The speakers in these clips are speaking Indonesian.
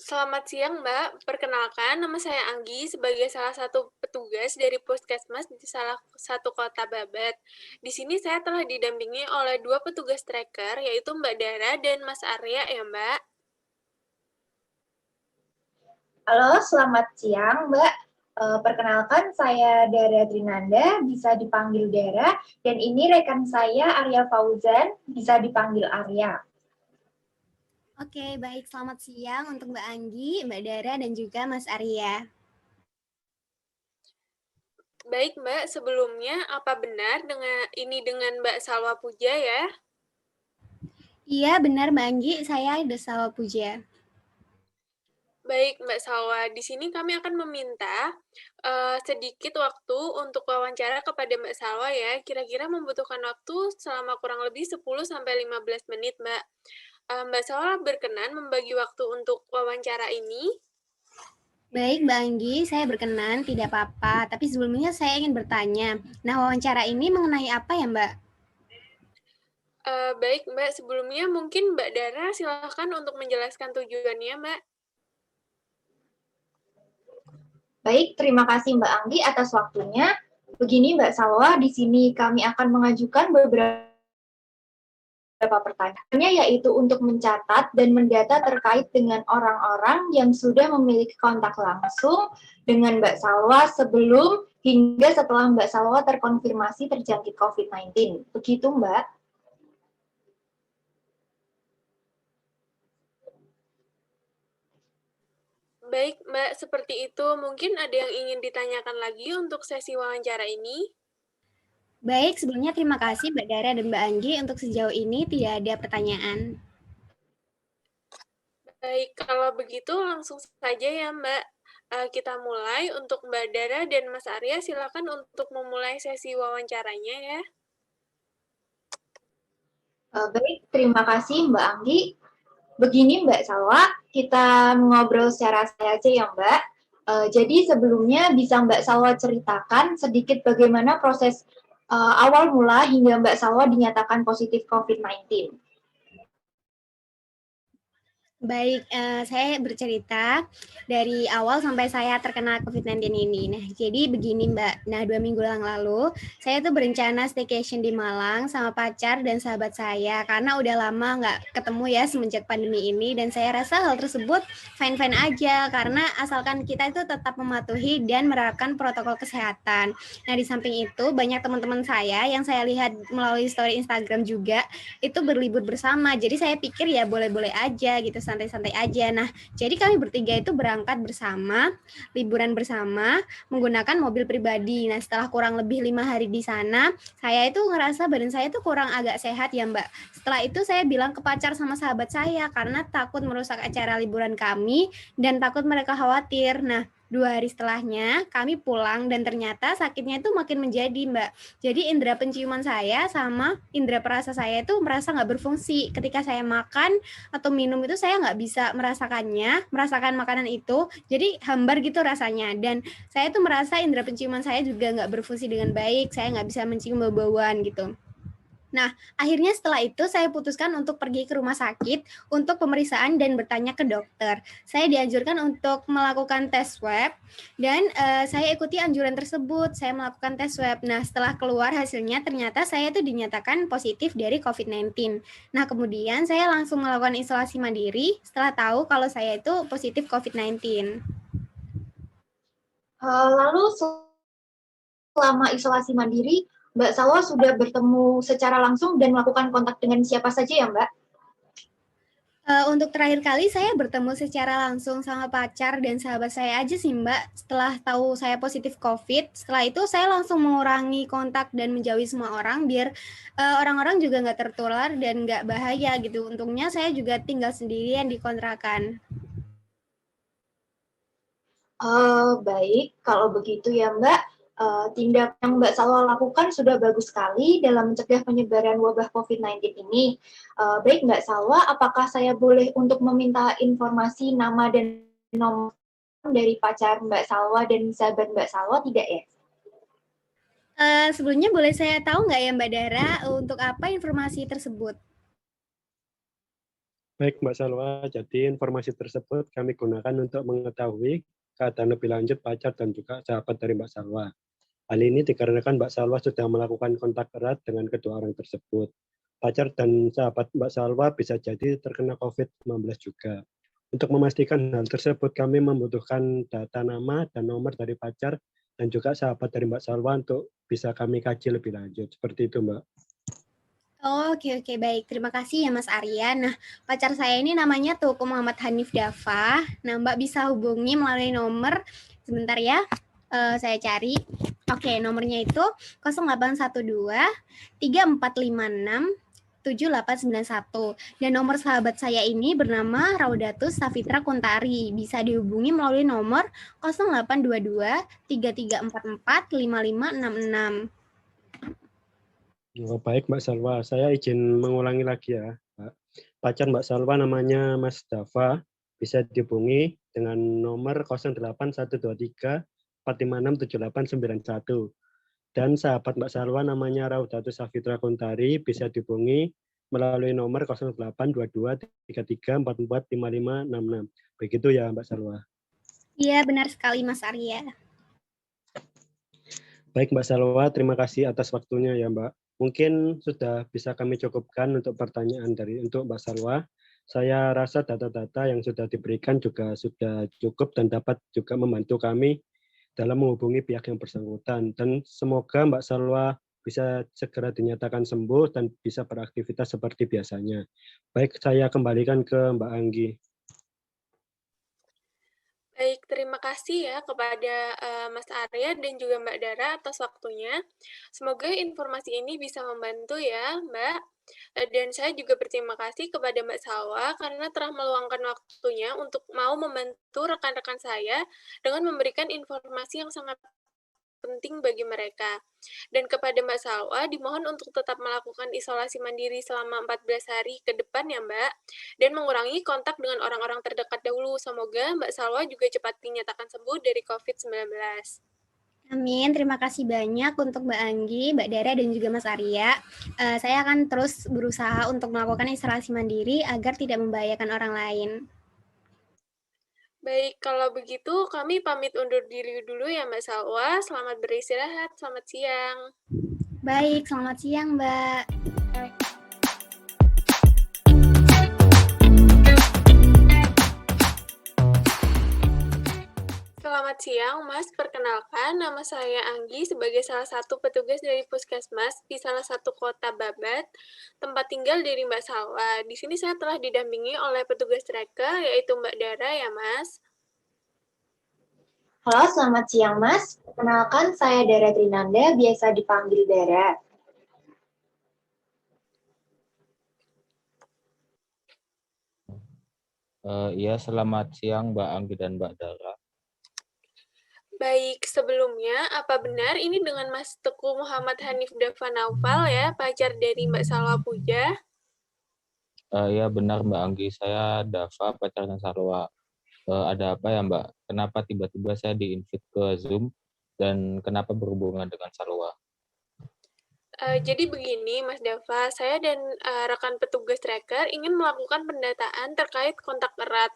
Selamat siang, Mbak. Perkenalkan, nama saya Anggi sebagai salah satu petugas dari Puskesmas di salah satu kota Babat. Di sini saya telah didampingi oleh dua petugas tracker, yaitu Mbak Dara dan Mas Arya ya, Mbak. Halo, selamat siang, Mbak. Perkenalkan, saya Dara Trinanda, bisa dipanggil Dara, dan ini rekan saya Arya Fauzan, bisa dipanggil Arya. Oke, baik. Selamat siang untuk Mbak Anggi, Mbak Dara, dan juga Mas Arya. Baik, Mbak. Sebelumnya, apa benar dengan Mbak Salwa Puja ya? Iya, benar Mbak Anggi, saya Desawa Puja. Baik, Mbak Salwa. Di sini kami akan meminta sedikit waktu untuk wawancara kepada Mbak Salwa ya. Kira-kira membutuhkan waktu selama kurang lebih 10-15 menit, Mbak. Mbak Salwa berkenan membagi waktu untuk wawancara ini? Baik Mbak Anggi, saya berkenan, tidak apa-apa. Tapi sebelumnya saya ingin bertanya, nah wawancara ini mengenai apa ya Mbak? Baik, Mbak. Sebelumnya mungkin Mbak Dara silahkan untuk menjelaskan tujuannya, Mbak. Baik, terima kasih Mbak Anggi atas waktunya. Begini Mbak Salwa, di sini kami akan mengajukan beberapa pertanyaannya, yaitu untuk mencatat dan mendata terkait dengan orang-orang yang sudah memiliki kontak langsung dengan Mbak Salwa sebelum hingga setelah Mbak Salwa terkonfirmasi terjangkit COVID-19. Begitu Mbak? Baik, Mbak. Seperti itu. Mungkin ada yang ingin ditanyakan lagi untuk sesi wawancara ini? Baik, sebelumnya terima kasih Mbak Dara dan Mbak Anggi untuk sejauh ini tidak ada pertanyaan. Baik, kalau begitu langsung saja ya Mbak. Kita mulai untuk Mbak Dara dan Mas Arya, silakan untuk memulai sesi wawancaranya ya. Baik, terima kasih Mbak Anggi. Begini Mbak Salwa, kita ngobrol secara santai aja ya Mbak. Jadi sebelumnya bisa Mbak Salwa ceritakan sedikit bagaimana proses awal mula hingga Mbak Salwa dinyatakan positif COVID-19. Baik, saya bercerita dari awal sampai saya terkena COVID-19 ini. Nah, jadi begini Mbak. Nah, 2 minggu yang lalu, saya tuh berencana staycation di Malang sama pacar dan sahabat saya. Karena udah lama nggak ketemu ya semenjak pandemi ini. Dan saya rasa hal tersebut fine-fine aja. Karena asalkan kita itu tetap mematuhi dan menerapkan protokol kesehatan. Nah, di samping itu, banyak teman-teman saya yang saya lihat melalui story Instagram juga, itu berlibur bersama. Jadi saya pikir ya boleh-boleh aja gitu, santai-santai aja. Nah, jadi kami bertiga itu berangkat bersama, liburan bersama, menggunakan mobil pribadi. Nah, setelah kurang lebih 5 hari di sana, saya itu ngerasa badan saya itu kurang agak sehat ya Mbak. Setelah itu saya bilang ke pacar sama sahabat saya karena takut merusak acara liburan kami dan takut mereka khawatir. Nah, 2 hari setelahnya kami pulang dan ternyata sakitnya itu makin menjadi Mbak. Jadi indera penciuman saya sama indera perasa saya itu merasa nggak berfungsi. Ketika saya makan atau minum itu saya nggak bisa merasakan makanan itu. Jadi hambar gitu rasanya. Dan saya tuh merasa indera penciuman saya juga nggak berfungsi dengan baik. Saya nggak bisa mencium bau-bauan gitu. Nah, akhirnya setelah itu saya putuskan untuk pergi ke rumah sakit untuk pemeriksaan dan bertanya ke dokter. Saya dianjurkan untuk melakukan tes swab dan saya ikuti anjuran tersebut. Saya melakukan tes swab. Nah, setelah keluar hasilnya ternyata saya itu dinyatakan positif dari COVID-19. Nah, kemudian saya langsung melakukan isolasi mandiri setelah tahu kalau saya itu positif COVID-19. Lalu selama isolasi mandiri, Mbak Salwa sudah bertemu secara langsung dan melakukan kontak dengan siapa saja ya Mbak? Untuk terakhir kali saya bertemu secara langsung sama pacar dan sahabat saya aja sih Mbak. Setelah tahu saya positif COVID, setelah itu saya langsung mengurangi kontak dan menjauhi semua orang biar orang-orang juga nggak tertular dan nggak bahaya gitu. Untungnya saya juga tinggal sendirian di kontrakan. Baik, kalau begitu ya Mbak, tindak yang Mbak Salwa lakukan sudah bagus sekali dalam mencegah penyebaran wabah COVID-19 ini. Baik Mbak Salwa, apakah saya boleh untuk meminta informasi nama dan nomor dari pacar Mbak Salwa dan sahabat Mbak Salwa tidak ya? Sebelumnya boleh saya tahu nggak ya Mbak Dara untuk apa informasi tersebut? Baik Mbak Salwa, jadi informasi tersebut kami gunakan untuk mengetahui keadaan lebih lanjut pacar dan juga sahabat dari Mbak Salwa. Hal ini dikarenakan Mbak Salwa sudah melakukan kontak erat dengan kedua orang tersebut. Pacar dan sahabat Mbak Salwa bisa jadi terkena COVID-19 juga. Untuk memastikan hal tersebut, kami membutuhkan data nama dan nomor dari pacar dan juga sahabat dari Mbak Salwa untuk bisa kami kaji lebih lanjut. Seperti itu, Mbak. Oh, oke, baik. Terima kasih ya Mas Arya. Nah, pacar saya ini namanya Tuku Muhammad Hanif Dafa. Nah, Mbak bisa hubungi melalui nomor, sebentar ya, saya cari. Oke, nomornya itu 0812 3456 7891. Dan nomor sahabat saya ini bernama Raudatus Safitra Kuntari. Bisa dihubungi melalui nomor 0822 3344 5566. Oh, baik Mbak Salwa, saya izin mengulangi lagi ya, Mbak. Pacar Mbak Salwa namanya Mas Dafa, bisa dihubungi dengan nomor 08123 456 7891. Dan sahabat Mbak Salwa namanya Raudatus Safitra Kuntari, bisa dihubungi melalui nomor 0822 33 44 5566. Begitu ya Mbak Salwa. Iya, benar sekali Mas Arya. Baik Mbak Salwa, terima kasih atas waktunya ya Mbak. Mungkin sudah bisa kami cukupkan untuk pertanyaan untuk Mbak Salwa. Saya rasa data-data yang sudah diberikan juga sudah cukup dan dapat juga membantu kami dalam menghubungi pihak yang bersangkutan. Dan semoga Mbak Salwa bisa segera dinyatakan sembuh dan bisa beraktivitas seperti biasanya. Baik, saya kembalikan ke Mbak Anggi. Baik, terima kasih ya kepada Mas Arya dan juga Mbak Dara atas waktunya. Semoga informasi ini bisa membantu ya, Mbak. Dan saya juga berterima kasih kepada Mbak Salwa karena telah meluangkan waktunya untuk mau membantu rekan-rekan saya dengan memberikan informasi yang sangat penting bagi mereka. Dan kepada Mbak Salwa, dimohon untuk tetap melakukan isolasi mandiri selama 14 hari ke depan ya Mbak, dan mengurangi kontak dengan orang-orang terdekat dahulu. Semoga Mbak Salwa juga cepat dinyatakan sembuh dari COVID-19. Amin, terima kasih banyak untuk Mbak Anggi, Mbak Dara, dan juga Mas Arya. Saya akan terus berusaha untuk melakukan isolasi mandiri agar tidak membahayakan orang lain. Baik, kalau begitu kami pamit undur diri dulu ya Mbak Salwa. Selamat beristirahat, selamat siang. Baik, selamat siang Mbak. Selamat siang, Mas. Perkenalkan, nama saya Anggi sebagai salah satu petugas dari Puskesmas di salah satu kota Babat, tempat tinggal dari Mbak Salwa. Di sini saya telah didampingi oleh petugas tracker, yaitu Mbak Dara ya, Mas. Halo, selamat siang Mas. Perkenalkan, saya Dara Trinanda, biasa dipanggil Dara. Iya, selamat siang Mbak Anggi dan Mbak Dara. Baik, sebelumnya, apa benar ini dengan Mas Teguh Muhammad Hanif Dafa Naufal ya, pacar dari Mbak Salwa Puja? Iya benar Mbak Anggi, saya Dava, pacarnya Salwa. Ada apa ya Mbak? Kenapa tiba-tiba saya di-invite ke Zoom dan kenapa berhubungan dengan Salwa? Jadi begini, Mas Dava, saya dan rekan petugas tracker ingin melakukan pendataan terkait kontak erat.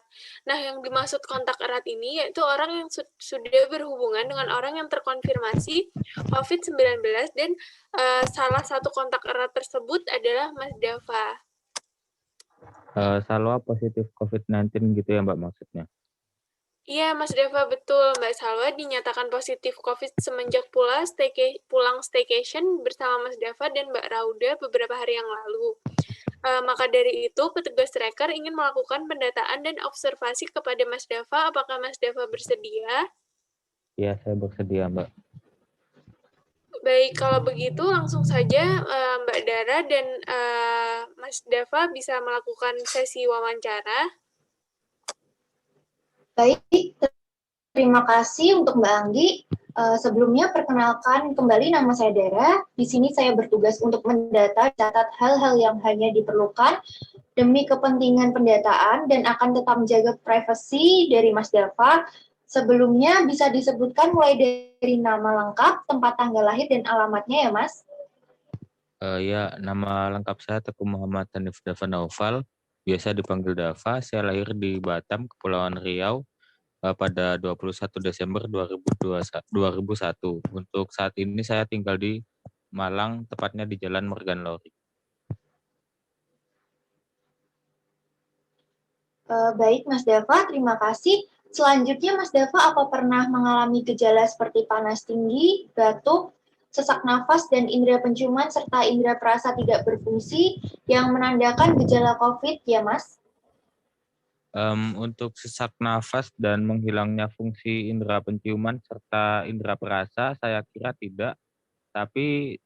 Nah, yang dimaksud kontak erat ini yaitu orang yang sudah berhubungan dengan orang yang terkonfirmasi COVID-19 dan salah satu kontak erat tersebut adalah Mas Dava. Salwa positif COVID-19 gitu ya Mbak maksudnya? Iya, Mas Dava, betul. Mbak Salwa dinyatakan positif COVID semenjak pulang staycation bersama Mas Dava dan Mbak Rauda beberapa hari yang lalu. Maka dari itu, petugas tracker ingin melakukan pendataan dan observasi kepada Mas Dava. Apakah Mas Dava bersedia? Iya, saya bersedia Mbak. Baik, kalau begitu langsung saja Mbak Dara dan Mas Dava bisa melakukan sesi wawancara. Baik, terima kasih untuk Mbak Anggi. Sebelumnya perkenalkan kembali nama saya Dara. Di sini saya bertugas untuk mendata, catat hal-hal yang hanya diperlukan demi kepentingan pendataan dan akan tetap menjaga privasi dari Mas Dava. Sebelumnya bisa disebutkan mulai dari nama lengkap, tempat tanggal lahir, dan alamatnya ya Mas? Ya, nama lengkap saya Teguh Muhammad Hanif Dava Naufal, biasa dipanggil Dava. Saya lahir di Batam, Kepulauan Riau pada 21 Desember 2001. Untuk saat ini saya tinggal di Malang, tepatnya di Jalan Morgan Lori. Baik, Mas Dava, terima kasih. Selanjutnya, Mas Dava, apa pernah mengalami gejala seperti panas tinggi, batuk, sesak nafas, dan indera penciuman, serta indera perasa tidak berfungsi yang menandakan gejala COVID, ya, Mas? Untuk sesak nafas dan menghilangnya fungsi indera penciuman serta indera perasa, saya kira tidak. Tapi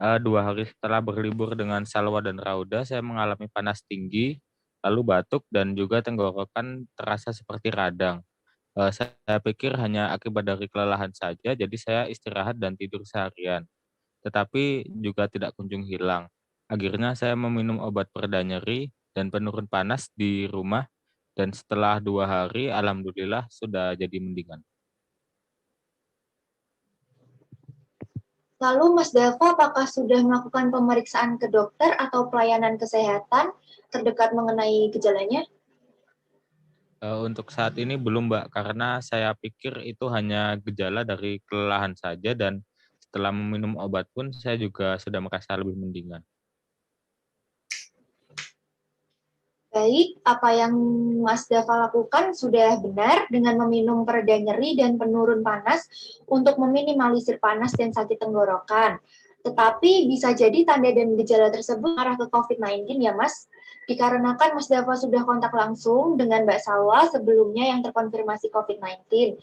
2 hari setelah berlibur dengan Salwa dan Rauda, saya mengalami panas tinggi, lalu batuk, dan juga tenggorokan terasa seperti radang. Saya pikir hanya akibat dari kelelahan saja, jadi saya istirahat dan tidur seharian. Tetapi juga tidak kunjung hilang. Akhirnya saya meminum obat pereda nyeri dan penurun panas di rumah, dan setelah 2 hari, alhamdulillah sudah jadi mendingan. Lalu, Mas Dava, apakah sudah melakukan pemeriksaan ke dokter atau pelayanan kesehatan terdekat mengenai gejalanya? Untuk saat ini belum, Mbak, karena saya pikir itu hanya gejala dari kelelahan saja, dan setelah meminum obat pun saya juga sudah merasa lebih mendingan. Baik, apa yang Mas Dava lakukan sudah benar dengan meminum pereda nyeri dan penurun panas untuk meminimalisir panas dan sakit tenggorokan. Tetapi bisa jadi tanda dan gejala tersebut arah ke COVID-19 ya, Mas? Dikarenakan Mas Dava sudah kontak langsung dengan Mbak Salwa sebelumnya yang terkonfirmasi COVID-19.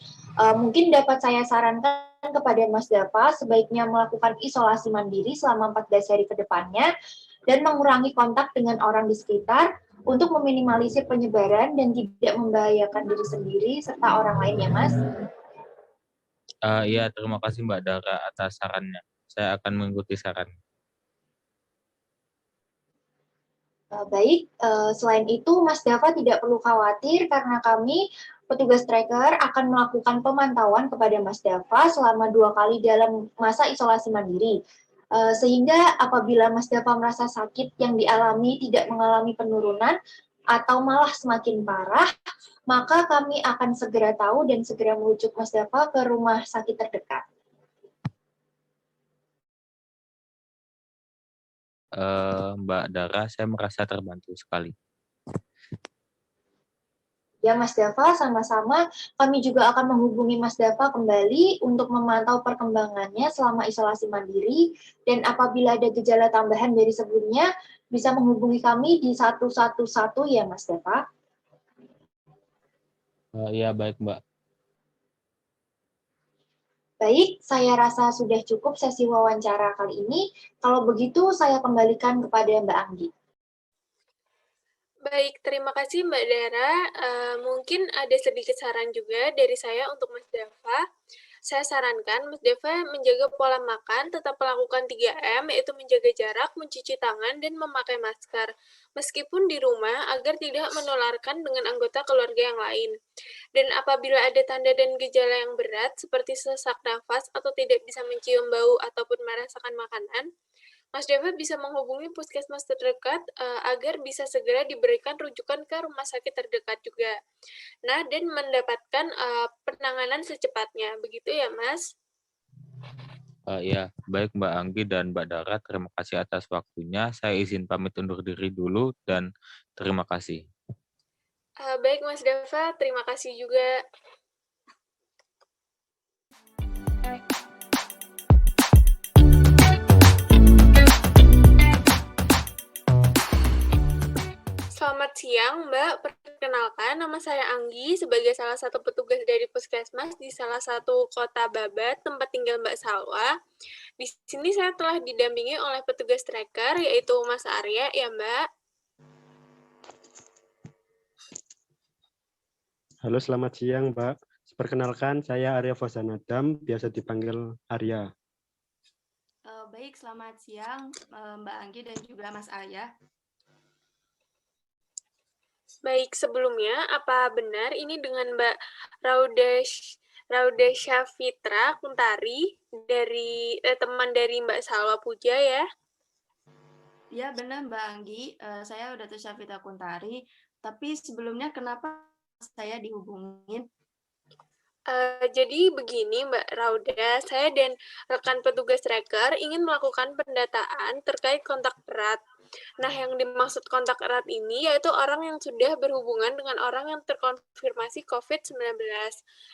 Mungkin dapat saya sarankan kepada Mas Dava sebaiknya melakukan isolasi mandiri selama 14 hari ke depannya dan mengurangi kontak dengan orang di sekitar untuk meminimalisir penyebaran dan tidak membahayakan diri sendiri serta orang lain ya, Mas. Iya, terima kasih Mbak Dara atas sarannya. Saya akan mengikuti saran. Baik, selain itu Mas Dava tidak perlu khawatir karena kami petugas tracker akan melakukan pemantauan kepada Mas Dava selama 2 kali dalam masa isolasi mandiri. Sehingga apabila Mas Dava merasa sakit yang dialami tidak mengalami penurunan atau malah semakin parah, maka kami akan segera tahu dan segera merujuk Mas Dava ke rumah sakit terdekat. Mbak Dara, saya merasa terbantu sekali. Ya Mas Dava, sama-sama kami juga akan menghubungi Mas Dava kembali untuk memantau perkembangannya selama isolasi mandiri, dan apabila ada gejala tambahan dari sebelumnya, bisa menghubungi kami di 111 ya Mas Dava. Iya, baik Mbak. Baik, saya rasa sudah cukup sesi wawancara kali ini. Kalau begitu, saya kembalikan kepada Mbak Anggi. Baik, terima kasih Mbak Dara. Mungkin ada sedikit saran juga dari saya untuk Mas Dava. Saya sarankan Mas Dava menjaga pola makan, tetap melakukan 3M, yaitu menjaga jarak, mencuci tangan, dan memakai masker. Meskipun di rumah, agar tidak menularkan dengan anggota keluarga yang lain. Dan apabila ada tanda dan gejala yang berat, seperti sesak nafas atau tidak bisa mencium bau ataupun merasakan makanan, Mas Dava bisa menghubungi puskesmas terdekat agar bisa segera diberikan rujukan ke rumah sakit terdekat juga. Nah, dan mendapatkan penanganan secepatnya. Begitu ya, Mas? Ya, baik Mbak Anggi dan Mbak Dara, terima kasih atas waktunya. Saya izin pamit undur diri dulu dan terima kasih. Baik, Mas Dava. Terima kasih juga. Selamat siang, Mbak. Perkenalkan, nama saya Anggi sebagai salah satu petugas dari Puskesmas di salah satu kota Babat, tempat tinggal Mbak Salwa. Di sini saya telah didampingi oleh petugas tracker, yaitu Mas Arya, ya Mbak. Halo, selamat siang, Mbak. Perkenalkan, saya Arya Fosanadam, biasa dipanggil Arya. Baik, selamat siang Mbak Anggi dan juga Mas Arya. Baik, sebelumnya, apa benar ini dengan Mbak Rauda Syafitra Kuntari, dari teman dari Mbak Salwa Puja ya? Ya benar Mbak Anggi, saya udah tuh Syafita Kuntari, tapi sebelumnya kenapa saya dihubungin? Jadi begini Mbak Rauda, saya dan rekan petugas tracker ingin melakukan pendataan terkait kontak erat. Nah, yang dimaksud kontak erat ini yaitu orang yang sudah berhubungan dengan orang yang terkonfirmasi COVID-19.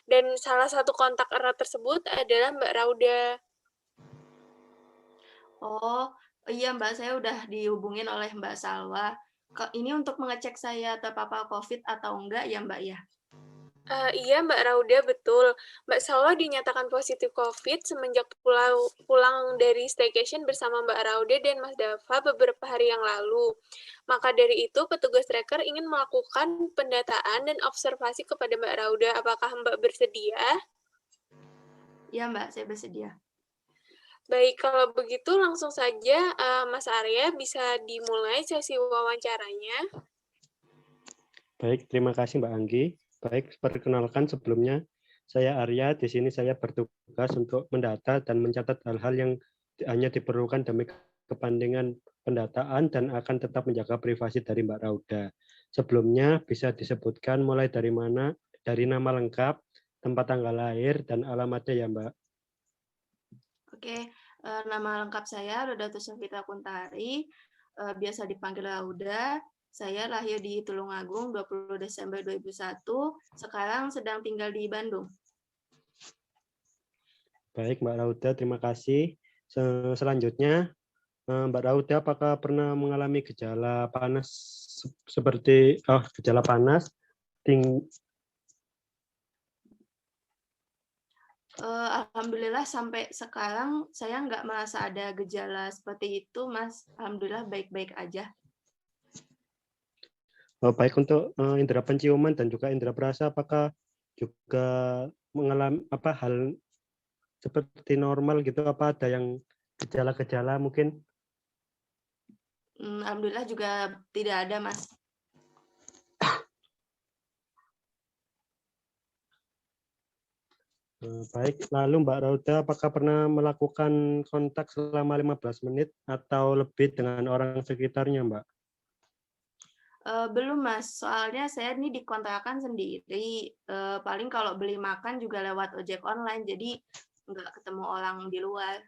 Dan salah satu kontak erat tersebut adalah Mbak Rauda. Oh, iya Mbak, saya udah dihubungin oleh Mbak Salwa. Ini untuk mengecek saya terpapar COVID atau enggak ya Mbak ya? Iya Mbak Rauda, betul. Mbak Salwa dinyatakan positif COVID semenjak pulang dari staycation bersama Mbak Rauda dan Mas Dava beberapa hari yang lalu. Maka dari itu, petugas tracker ingin melakukan pendataan dan observasi kepada Mbak Rauda. Apakah Mbak bersedia? Iya Mbak, saya bersedia. Baik, kalau begitu langsung saja Mas Arya bisa dimulai sesi wawancaranya. Baik, terima kasih Mbak Anggi. Baik, perkenalkan sebelumnya saya Arya. Di sini saya bertugas untuk mendata dan mencatat hal-hal yang hanya diperlukan demi kepentingan pendataan dan akan tetap menjaga privasi dari Mbak Rauda. Sebelumnya bisa disebutkan mulai dari mana, dari nama lengkap, tempat tanggal lahir, dan alamatnya ya Mbak. Oke, nama lengkap saya Rodatus Syafita Kuntari, biasa dipanggil Lauda. Saya lahir di Tulungagung 20 Desember 2001, sekarang sedang tinggal di Bandung. Baik Mbak Rauda, terima kasih. Selanjutnya, Mbak Rauda apakah pernah mengalami gejala panas seperti gejala panas, Alhamdulillah sampai sekarang saya nggak merasa ada gejala seperti itu, Mas. Alhamdulillah baik-baik aja. baik untuk indera penciuman dan juga indera perasa, apakah juga mengalami hal seperti normal gitu? Apa ada yang gejala-gejala mungkin? Alhamdulillah juga tidak ada, Mas. Baik, lalu Mbak Rauda apakah pernah melakukan kontak selama 15 menit atau lebih dengan orang sekitarnya, Mbak? Belum, Mas. Soalnya saya ini dikontrakan sendiri. Paling kalau beli makan juga lewat ojek online, jadi nggak ketemu orang di luar.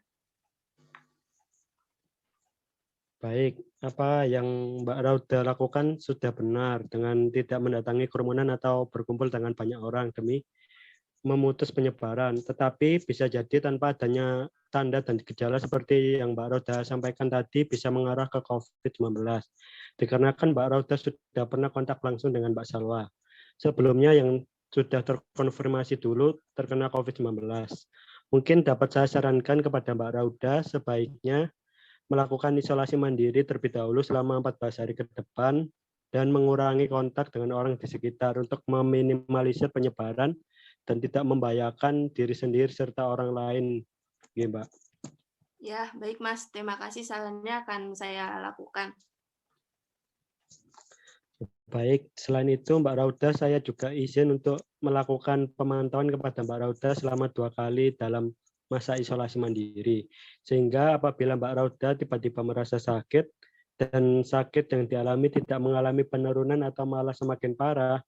Baik, apa yang Mbak Rauda lakukan sudah benar dengan tidak mendatangi kerumunan atau berkumpul dengan banyak orang demi memutus penyebaran. Tetapi bisa jadi tanpa adanya tanda dan gejala seperti yang Mbak Rauda sampaikan tadi bisa mengarah ke COVID-19. Dikarenakan Mbak Rauda sudah pernah kontak langsung dengan Mbak Salwa. Sebelumnya yang sudah terkonfirmasi dulu terkena COVID-19. Mungkin dapat saya sarankan kepada Mbak Rauda sebaiknya melakukan isolasi mandiri terlebih dahulu selama 14 hari ke depan dan mengurangi kontak dengan orang di sekitar untuk meminimalisir penyebaran dan tidak membahayakan diri sendiri serta orang lain. Ya, Mbak. Ya, baik Mas. Terima kasih sarannya akan saya lakukan. Baik, selain itu Mbak Rauda saya juga izin untuk melakukan pemantauan kepada Mbak Rauda selama 2 kali dalam masa isolasi mandiri. Sehingga apabila Mbak Rauda tiba-tiba merasa sakit dan sakit yang dialami tidak mengalami penurunan atau malah semakin parah,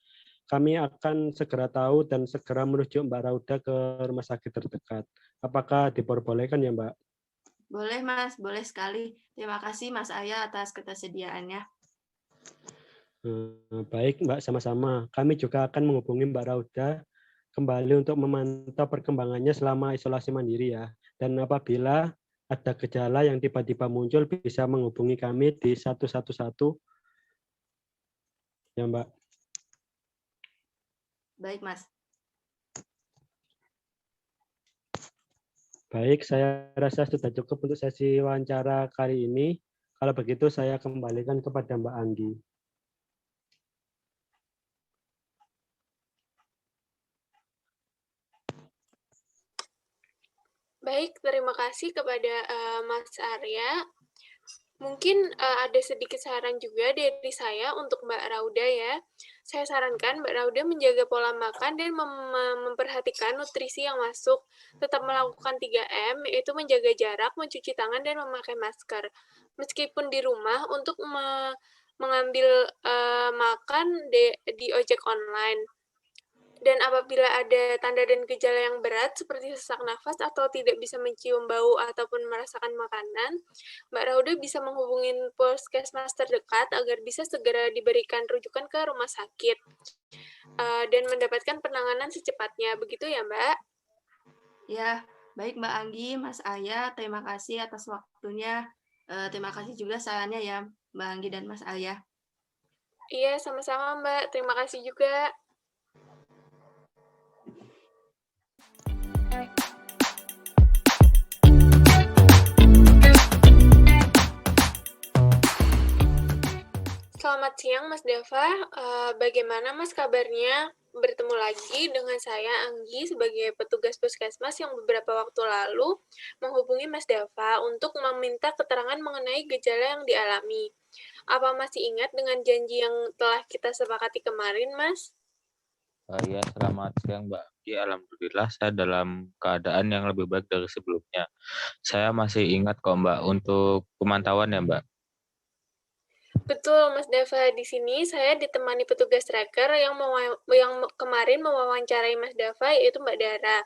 kami akan segera tahu dan segera merujuk Mbak Rauda ke rumah sakit terdekat. Apakah diperbolehkan ya Mbak? Boleh Mas, boleh sekali. Terima kasih Mas Arya atas ketersediaannya. Baik Mbak, sama-sama. Kami juga akan menghubungi Mbak Rauda kembali untuk memantau perkembangannya selama isolasi mandiri ya. Dan apabila ada gejala yang tiba-tiba muncul bisa menghubungi kami di 111 ya Mbak. Baik Mas. Baik, saya rasa sudah cukup untuk sesi wawancara kali ini. Kalau begitu saya kembalikan kepada Mbak Anggi. Baik, terima kasih kepada Mas Arya. Mungkin, ada sedikit saran juga dari saya untuk Mbak Rauda ya. Saya sarankan Mbak Rauda menjaga pola makan dan memperhatikan nutrisi yang masuk. Tetap melakukan 3M, yaitu menjaga jarak, mencuci tangan, dan memakai masker. Meskipun di rumah untuk mengambil, makan di ojek online. Dan apabila ada tanda dan gejala yang berat seperti sesak nafas atau tidak bisa mencium bau ataupun merasakan makanan, Mbak Rauda bisa menghubungi puskesmas terdekat agar bisa segera diberikan rujukan ke rumah sakit dan mendapatkan penanganan secepatnya. Begitu ya, Mbak? Ya, baik Mbak Anggi, Mas Aya, terima kasih atas waktunya. Terima kasih juga sarannya ya, Mbak Anggi dan Mas Aya. Iya, sama-sama, Mbak. Terima kasih juga. Selamat siang, Mas Dava. Bagaimana Mas kabarnya? Bertemu lagi dengan saya, Anggi, sebagai petugas puskesmas yang beberapa waktu lalu menghubungi Mas Dava untuk meminta keterangan mengenai gejala yang dialami. Apa masih ingat dengan janji yang telah kita sepakati kemarin, Mas? Ya, selamat siang Mbak Anggi. Alhamdulillah saya dalam keadaan yang lebih baik dari sebelumnya. Saya masih ingat kok Mbak untuk pemantauan ya Mbak. Betul, Mas Dava. Di sini saya ditemani petugas tracker yang kemarin mewawancarai Mas Dava, yaitu Mbak Dara.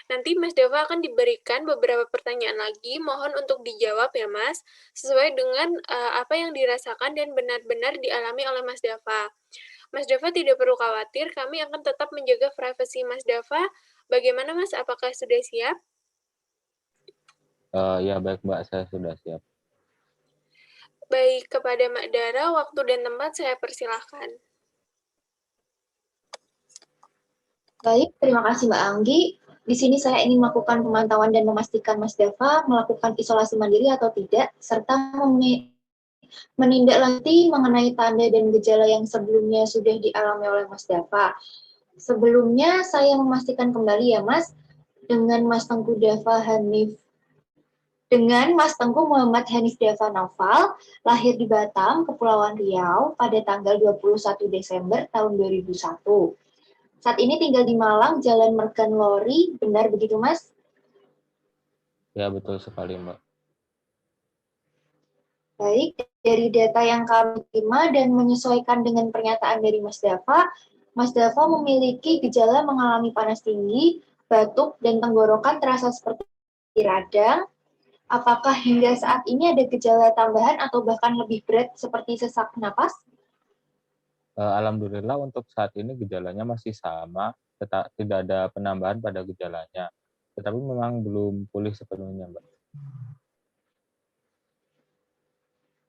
Nanti Mas Dava akan diberikan beberapa pertanyaan lagi, mohon untuk dijawab ya Mas, sesuai dengan apa yang dirasakan dan benar-benar dialami oleh Mas Dava. Mas Dava tidak perlu khawatir, kami akan tetap menjaga privasi Mas Dava. Bagaimana Mas, apakah sudah siap? Ya baik Mbak, saya sudah siap. Baik, kepada Mbak Dara, waktu dan tempat saya persilahkan. Baik, terima kasih Mbak Anggi. Di sini saya ingin melakukan pemantauan dan memastikan Mas Dava melakukan isolasi mandiri atau tidak, serta menindaklanjuti mengenai tanda dan gejala yang sebelumnya sudah dialami oleh Mas Dava. Sebelumnya saya memastikan kembali ya Mas, dengan Mas Tengku Muhammad Hanif Dava Naufal, lahir di Batam, Kepulauan Riau, pada tanggal 21 Desember tahun 2001. Saat ini tinggal di Malang, Jalan Mergan Lori, benar begitu Mas? Ya betul sekali Mbak. Baik, dari data yang kami terima dan menyesuaikan dengan pernyataan dari Mas Dava memiliki gejala mengalami panas tinggi, batuk, dan tenggorokan terasa seperti radang. Apakah hingga saat ini ada gejala tambahan atau bahkan lebih berat seperti sesak napas? Alhamdulillah untuk saat ini gejalanya masih sama, tidak ada penambahan pada gejalanya. Tetapi memang belum pulih sepenuhnya Mbak.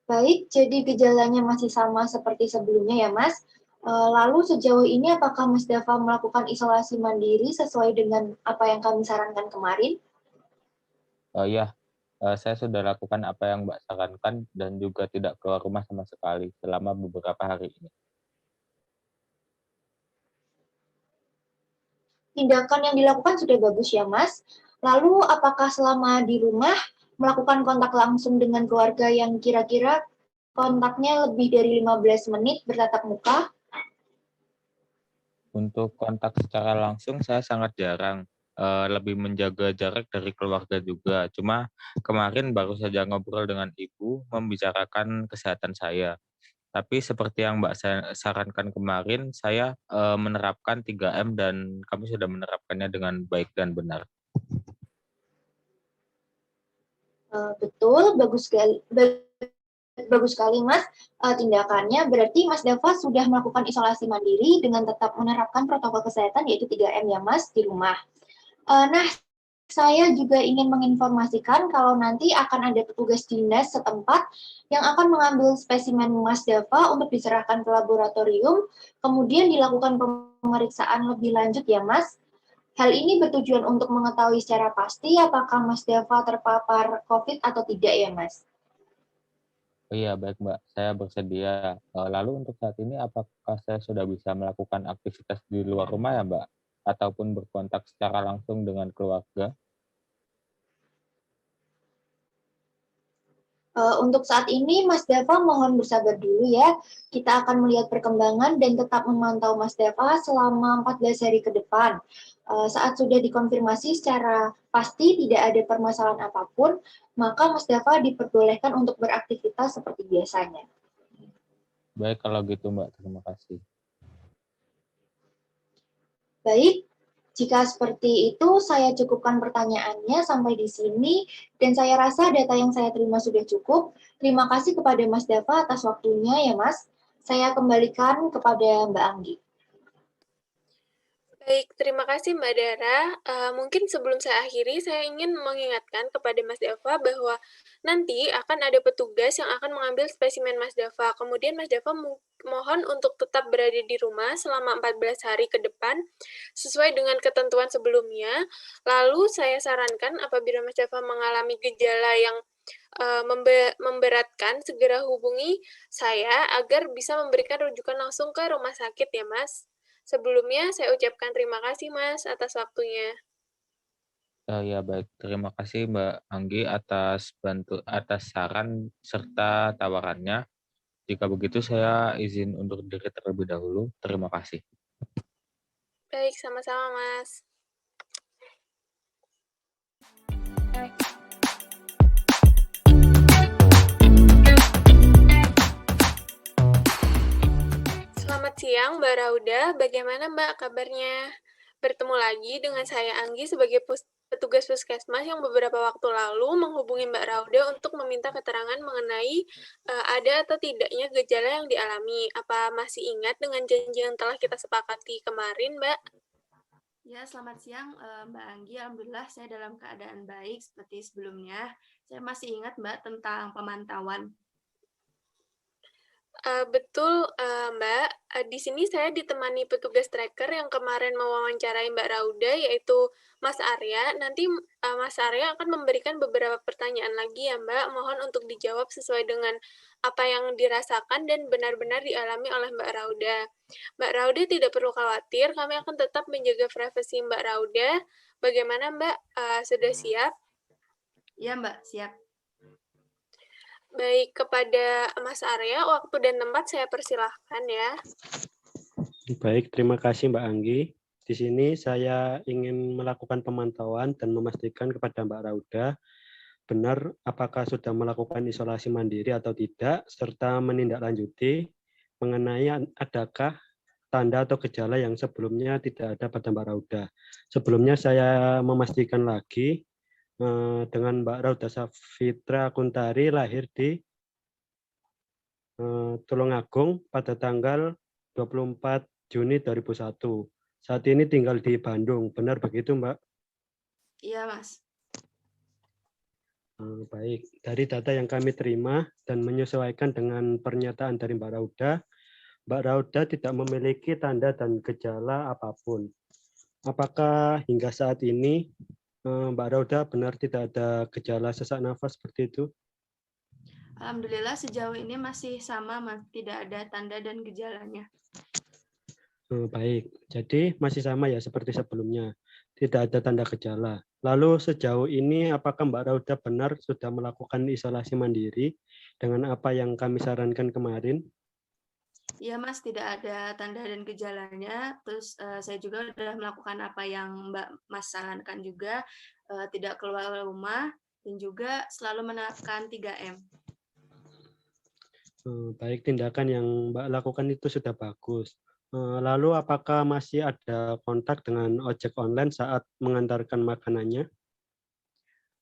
Baik, jadi gejalanya masih sama seperti sebelumnya ya Mas. Lalu sejauh ini apakah Mas Dava melakukan isolasi mandiri sesuai dengan apa yang kami sarankan kemarin? Ya, saya sudah lakukan apa yang Mbak sarankan dan juga tidak keluar rumah sama sekali selama beberapa hari ini. Tindakan yang dilakukan sudah bagus ya Mas. Lalu apakah selama di rumah melakukan kontak langsung dengan keluarga yang kira-kira kontaknya lebih dari 15 menit bertatap muka? Untuk kontak secara langsung saya sangat jarang, lebih menjaga jarak dari keluarga juga. Cuma kemarin baru saja ngobrol dengan ibu membicarakan kesehatan saya. Tapi seperti yang Mbak sarankan kemarin, saya menerapkan 3M dan kami sudah menerapkannya dengan baik dan benar. Betul, bagus sekali Mas tindakannya. Berarti Mas Dava sudah melakukan isolasi mandiri dengan tetap menerapkan protokol kesehatan yaitu 3M ya Mas di rumah. Nah, saya juga ingin menginformasikan kalau nanti akan ada petugas dinas setempat yang akan mengambil spesimen Mas Dava untuk diserahkan ke laboratorium, kemudian dilakukan pemeriksaan lebih lanjut ya Mas. Hal ini bertujuan untuk mengetahui secara pasti apakah Mas Dava terpapar COVID atau tidak ya Mas. Oh iya, baik Mbak, saya bersedia. Lalu untuk saat ini apakah saya sudah bisa melakukan aktivitas di luar rumah ya Mbak? Ataupun berkontak secara langsung dengan keluarga? Untuk saat ini, Mas Dava mohon bersabar dulu ya. Kita akan melihat perkembangan dan tetap memantau Mas Dava selama 14 hari ke depan. Saat sudah dikonfirmasi secara pasti tidak ada permasalahan apapun, maka Mas Dava diperbolehkan untuk beraktivitas seperti biasanya. Baik kalau gitu Mbak, terima kasih. Baik, jika seperti itu saya cukupkan pertanyaannya sampai di sini dan saya rasa data yang saya terima sudah cukup. Terima kasih kepada Mas Dava atas waktunya ya Mas. Saya kembalikan kepada Mbak Anggi. Baik, terima kasih Mbak Dara. Mungkin sebelum saya akhiri, saya ingin mengingatkan kepada Mas Dava bahwa nanti akan ada petugas yang akan mengambil spesimen Mas Dava. Kemudian Mas Dava mohon untuk tetap berada di rumah selama 14 hari ke depan, sesuai dengan ketentuan sebelumnya. Lalu saya sarankan apabila Mas Dava mengalami gejala yang memberatkan, segera hubungi saya agar bisa memberikan rujukan langsung ke rumah sakit ya Mas. Sebelumnya saya ucapkan terima kasih Mas atas waktunya. Ya baik, terima kasih Mbak Anggi atas saran serta tawarannya. Jika begitu saya izin untuk diri terlebih dahulu. Terima kasih. Baik, sama-sama Mas. Selamat siang Mbak Rauda, bagaimana Mbak kabarnya? Bertemu lagi dengan saya Anggi sebagai petugas puskesmas yang beberapa waktu lalu menghubungi Mbak Rauda untuk meminta keterangan mengenai ada atau tidaknya gejala yang dialami. Apa masih ingat dengan janji yang telah kita sepakati kemarin, Mbak? Ya, selamat siang Mbak Anggi. Alhamdulillah saya dalam keadaan baik seperti sebelumnya. Saya masih ingat Mbak tentang pemantauan. Betul, Mbak. Di sini saya ditemani petugas tracker yang kemarin mewawancarai Mbak Rauda, yaitu Mas Arya. Nanti Mas Arya akan memberikan beberapa pertanyaan lagi ya, Mbak. Mohon untuk dijawab sesuai dengan apa yang dirasakan dan benar-benar dialami oleh Mbak Rauda. Mbak Rauda tidak perlu khawatir, kami akan tetap menjaga privasi Mbak Rauda. Bagaimana Mbak, sudah siap? Ya Mbak, siap. Baik, kepada Mas Arya, waktu dan tempat saya persilahkan ya. Baik, terima kasih Mbak Anggi. Di sini saya ingin melakukan pemantauan dan memastikan kepada Mbak Rauda benar apakah sudah melakukan isolasi mandiri atau tidak, serta menindaklanjuti mengenai adakah tanda atau gejala yang sebelumnya tidak ada pada Mbak Rauda. Sebelumnya saya memastikan lagi dengan Mbak Rauda Safitra Kuntari lahir di Tulungagung pada tanggal 24 Juni 2001. Saat ini tinggal di Bandung. Benar begitu, Mbak? Iya, Mas. Baik, dari data yang kami terima dan menyesuaikan dengan pernyataan dari Mbak Rauda tidak memiliki tanda dan gejala apapun. Apakah hingga saat ini Mbak Rauda benar tidak ada gejala sesak nafas seperti itu? Alhamdulillah sejauh ini masih sama, Mas. Tidak ada tanda dan gejalanya. Baik, jadi masih sama ya seperti sebelumnya. Tidak ada tanda gejala. Lalu sejauh ini apakah Mbak Rauda benar sudah melakukan isolasi mandiri dengan apa yang kami sarankan kemarin? Iya Mas, tidak ada tanda dan gejalanya. Terus saya juga sudah melakukan apa yang Mas sarankan juga, tidak keluar rumah dan juga selalu menerapkan 3M. Baik, tindakan yang Mbak lakukan itu sudah bagus. Lalu apakah masih ada kontak dengan ojek online saat mengantarkan makanannya?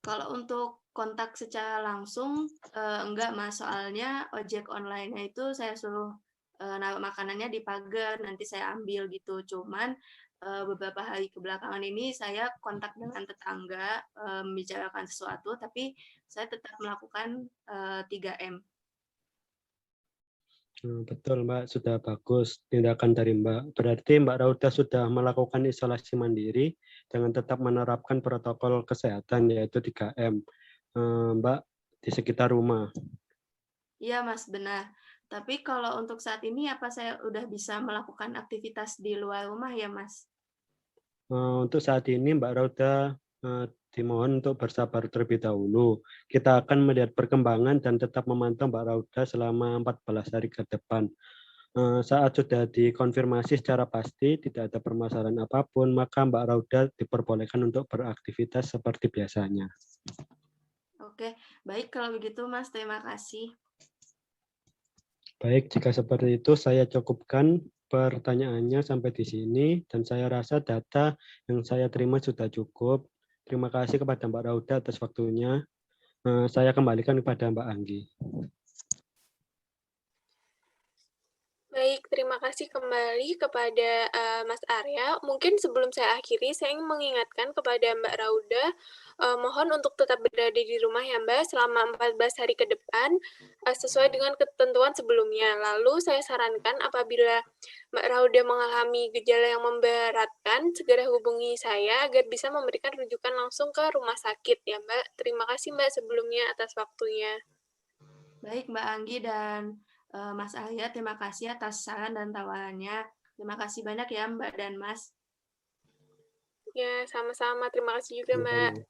Kalau untuk kontak secara langsung, enggak Mas, soalnya ojek online-nya itu saya suruh naruh makanannya di pagar, nanti saya ambil gitu. Cuman beberapa hari kebelakangan ini saya kontak dengan tetangga, membicarakan sesuatu, tapi saya tetap melakukan 3M. Betul Mbak, sudah bagus tindakan dari Mbak. Berarti Mbak Rauda sudah melakukan isolasi mandiri dengan tetap menerapkan protokol kesehatan yaitu 3M. Mbak, di sekitar rumah. Iya Mas, benar. Tapi kalau untuk saat ini apa saya udah bisa melakukan aktivitas di luar rumah ya Mas? Untuk saat ini Mbak Rauda dimohon untuk bersabar terlebih dahulu. Kita akan melihat perkembangan dan tetap memantau Mbak Rauda selama 14 hari ke depan. Saat sudah dikonfirmasi secara pasti tidak ada permasalahan apapun, maka Mbak Rauda diperbolehkan untuk beraktivitas seperti biasanya. Oke, baik kalau begitu Mas, terima kasih. Baik, jika seperti itu saya cukupkan pertanyaannya sampai di sini dan saya rasa data yang saya terima sudah cukup. Terima kasih kepada Mbak Rauda atas waktunya. Saya kembalikan kepada Mbak Anggi. Baik, terima kasih kembali kepada Mas Arya. Mungkin sebelum saya akhiri, saya ingin mengingatkan kepada Mbak Rauda, mohon untuk tetap berada di rumah ya Mbak selama 14 hari ke depan, sesuai dengan ketentuan sebelumnya. Lalu saya sarankan apabila Mbak Rauda mengalami gejala yang memberatkan, segera hubungi saya agar bisa memberikan rujukan langsung ke rumah sakit ya Mbak. Terima kasih Mbak sebelumnya atas waktunya. Baik Mbak Anggi dan Mas Arya, terima kasih atas saran dan tawarannya. Terima kasih banyak ya Mbak dan Mas. Ya, sama-sama. Terima kasih juga Mbak.